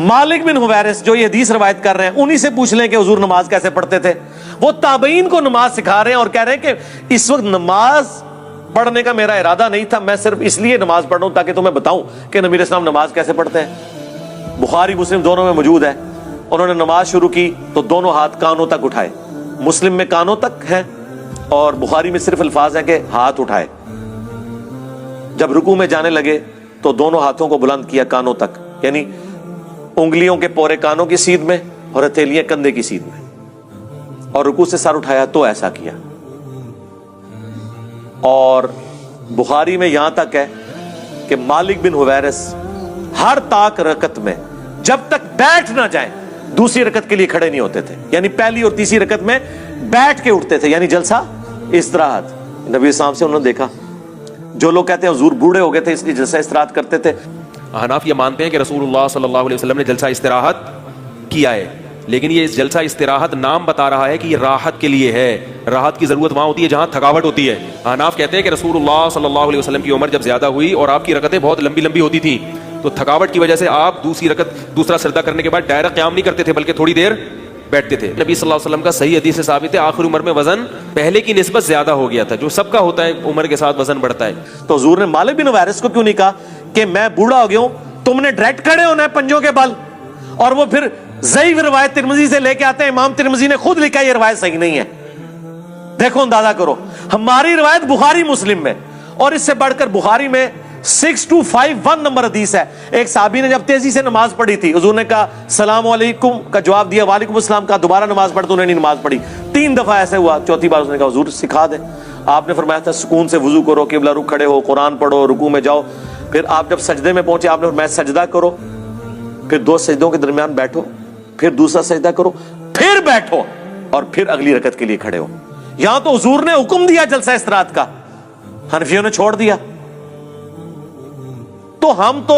مالک بن Huwayrith جو یہ حدیث روایت کر رہے ہیں انہی سے پوچھ لیں کہ حضور نماز کیسے پڑھتے تھے. وہ تابعین کو نماز سکھا رہے ہیں اور کہہ رہے ہیں کہ اس وقت نماز پڑھنے کا میرا ارادہ نہیں تھا, میں صرف اس لیے نماز پڑھ رہا ہوں تاکہ تمہیں بتاؤں کہ نبی علیہ السلام نماز کیسے پڑھتے ہیں. بخاری مسلم دونوں میں موجود ہے. انہوں نے نماز شروع کی تو دونوں ہاتھ کانوں تک اٹھائے. مسلم میں کانوں تک ہیں اور بخاری میں صرف الفاظ ہیں کہ ہاتھ اٹھائے. جب رکوع میں جانے لگے تو دونوں ہاتھوں کو بلند کیا کانوں تک, یعنی انگلیوں کے پورے کانوں کی سیدھ میں اور ہتھیلیاں کندھے کی سیدھ میں, اور رکوع سے سر اٹھایا تو ایسا کیا. اور بخاری میں یہاں تک ہے کہ مالک بن حویرث ہر طاق رکعت میں جب تک بیٹھ نہ جائیں دوسری رکعت کے لیے کھڑے نہیں ہوتے تھے, یعنی پہلی اور تیسری رکعت میں بیٹھ کے اٹھتے تھے, یعنی جلسہ استراحت. نبی اسلام سے انہوں نے دیکھا. جو لوگ کہتے ہیں حضور بوڑھے ہو گئے تھے اس لیے جلسہ استراحت کرتے تھے, احناف یہ مانتے ہیں کہ رسول اللہ صلی اللہ علیہ وسلم نے جلسہ استراحت کیا ہے, لیکن یہ جلسہ استراحت نام بتا رہا ہے کہ یہ راحت کے لیے ہے. راحت کی ضرورت وہاں ہوتی ہے جہاں تھکاوٹ ہوتی ہے. احناف کہتے ہیں کہ رسول اللہ صلی اللہ علیہ وسلم کی عمر جب زیادہ ہوئی اور آپ کی رکعتیں بہت لمبی لمبی ہوتی تھیں تو تھکاوٹ کی وجہ سے آپ دوسرا سجدہ کرنے کے بعد ڈائریکٹ قیام نہیں کرتے تھے بلکہ تھوڑی دیر بیٹھتے تھے. نبی صلی اللہ علیہ وسلم کا صحیح حدیث سے ثابت ہے آخر عمر میں وزن پہلے کی نسبت زیادہ ہو گیا تھا, جو سب کا ہوتا ہے عمر کے ساتھ وزن بڑھتا ہے. تو حضور نے مالک بن حویرث کو کیوں نہیں کہا کہ میں بوڑھا ہو گیا ہوں, تم نے ڈائریکٹ کھڑے ہونا ہے پنجوں کے بل. اور وہ پھر ضعیف روایت ترمذی سے لے کے آتے ہیں, امام ترمذی نے خود لکھا یہ روایت صحیح نہیں ہے. دیکھو اندازہ کرو, ہماری روایت بخاری مسلم میں, اور اس سے بڑھ کر بخاری میں 6251 نمبر حدیث ہے. ایک صحابی نے جب تیزی سے نماز پڑھی تھی, حضور نے کہا السلام علیکم کا جواب دیا, وعلیکم السلام کا, دوبارہ نماز پڑھ تو انہوں نے نماز پڑھی 3 دفعہ ایسے ہوا. چوتھی بار اس نے کہا حضور سکھا دیں. آپ نے فرمایا تھا سکون سے وضو کرو, قبلہ رخ کھڑے ہو, قرآن پڑھو, رکوع میں جاؤ. پھر آپ جب سجدے میں پہنچے آپ نے فرمایا سجدہ کرو, پھر 2 سجدوں کے درمیان بیٹھو, پھر دوسرا سجدہ کرو, پھر بیٹھو, اور پھر اگلی رکعت کے لیے کھڑے ہو. یہاں تو حضور نے حکم دیا جلسہ استراحت کا, حنفیوں نے چھوڑ دیا. تو ہم تو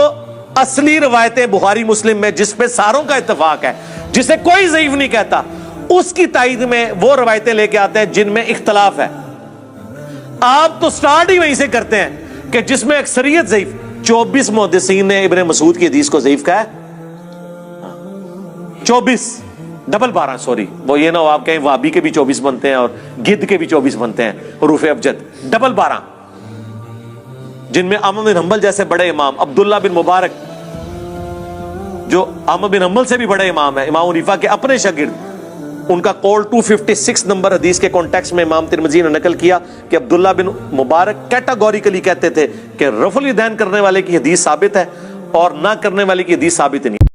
اصلی روایتیں بخاری مسلم میں جس پہ ساروں کا اتفاق ہے, جسے کوئی ضعیف نہیں کہتا, اس کی تائید میں وہ روایتیں لے کے آتے ہیں جن میں اختلاف ہے. آپ تو سٹارٹ ہی وہیں سے کرتے ہیں کہ جس میں اکثریت ضعیف. 24 محدثین نے ابن مسعود کی حدیث کو ضعیف کہا ہے. 24 ڈبل 12 سوری, وہ یہ نہ ہو آپ کہیں وابی کے بھی 24 بنتے ہیں اور گد کے بھی 24 بنتے ہیں, حروف ابجد. ڈبل 12 جن میں احمد بن حنبل جیسے بڑے امام, عبداللہ بن مبارک جو احمد بن حنبل سے بھی بڑے امام ہیں, امام حنیفہ کے اپنے شاگرد, ان کا قول 256 نمبر حدیث کے کانٹیکسٹ میں امام ترمذی نے نقل کیا کہ عبداللہ بن مبارک کیٹاگوریکلی کہتے تھے کہ رفع الیدین کرنے والے کی حدیث ثابت ہے اور نہ کرنے والے کی حدیث ثابت نہیں.